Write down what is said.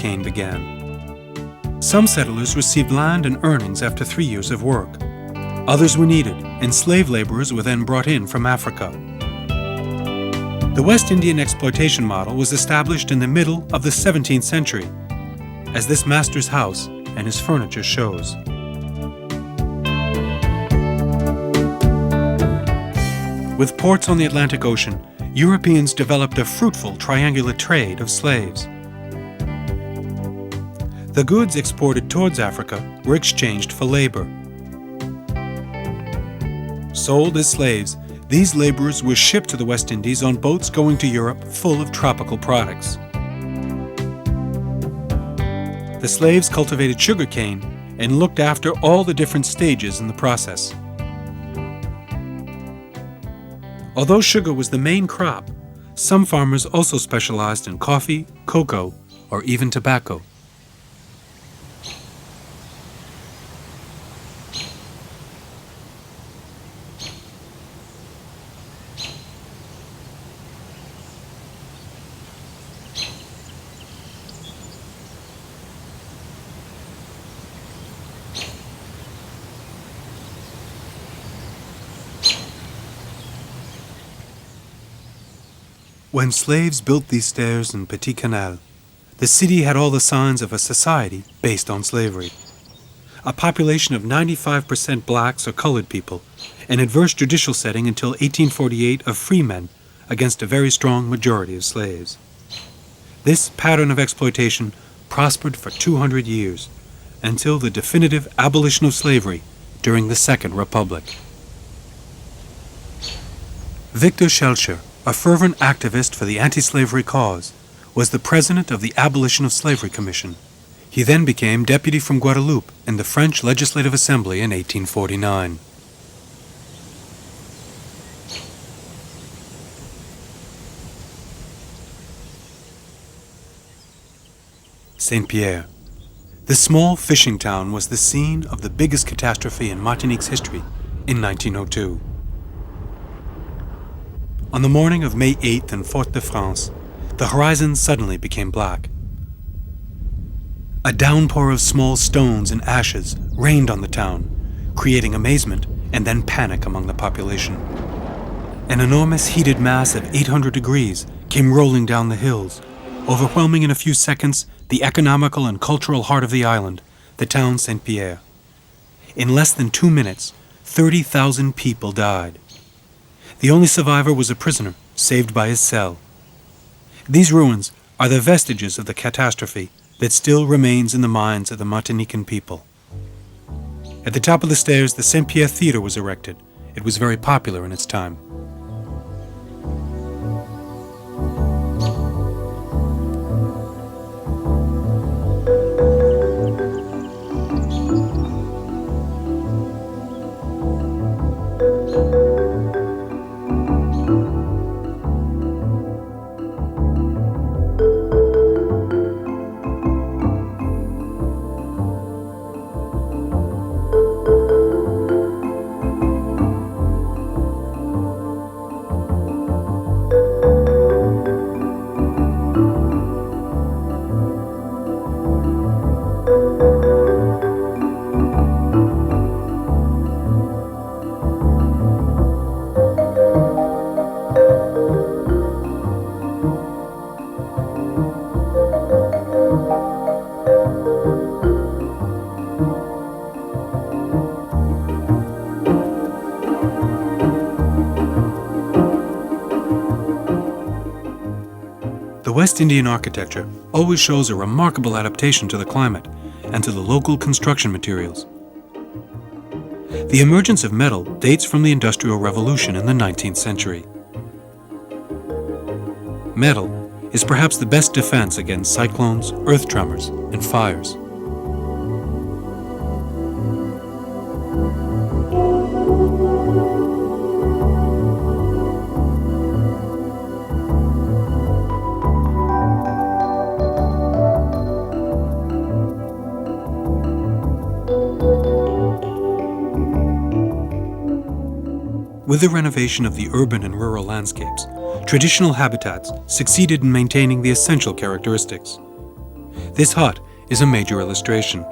sugarcane began. Some settlers received land and earnings after 3 years of work. Others were needed, and slave laborers were then brought in from Africa. The West Indian exploitation model was established in the middle of the 17th century, as this master's house and his furniture shows. With ports on the Atlantic Ocean, Europeans developed a fruitful triangular trade of slaves. The goods exported towards Africa were exchanged for labor. Sold as slaves, these laborers were shipped to the West Indies on boats going to Europe full of tropical products. The slaves cultivated sugarcane and looked after all the different stages in the process. Although sugar was the main crop, some farmers also specialized in coffee, cocoa, or even tobacco. When slaves built these stairs in Petit Canal, the city had all the signs of a society based on slavery. A population of 95% blacks or colored people, an adverse judicial setting until 1848 of free men against a very strong majority of slaves. This pattern of exploitation prospered for 200 years, until the definitive abolition of slavery during the Second Republic. Victor Schellcher, a fervent activist for the anti-slavery cause, was the president of the Abolition of Slavery Commission. He then became deputy from Guadeloupe in the French Legislative Assembly in 1849. Saint-Pierre. This small fishing town was the scene of the biggest catastrophe in Martinique's history in 1902. On the morning of May 8th in Fort-de-France, the horizon suddenly became black. A downpour of small stones and ashes rained on the town, creating amazement and then panic among the population. An enormous heated mass of 800 degrees came rolling down the hills, overwhelming in a few seconds the economical and cultural heart of the island, the town Saint-Pierre. In less than 2 minutes, 30,000 people died. The only survivor was a prisoner, saved by his cell. These ruins are the vestiges of the catastrophe that still remains in the minds of the Martinican people. At the top of the stairs, the Saint-Pierre Theatre was erected. It was very popular in its time. West Indian architecture always shows a remarkable adaptation to the climate and to the local construction materials. The emergence of metal dates from the Industrial Revolution in the 19th century. Metal is perhaps the best defense against cyclones, earth tremors, and fires. With the renovation of the urban and rural landscapes, traditional habitats succeeded in maintaining the essential characteristics. This hut is a major illustration.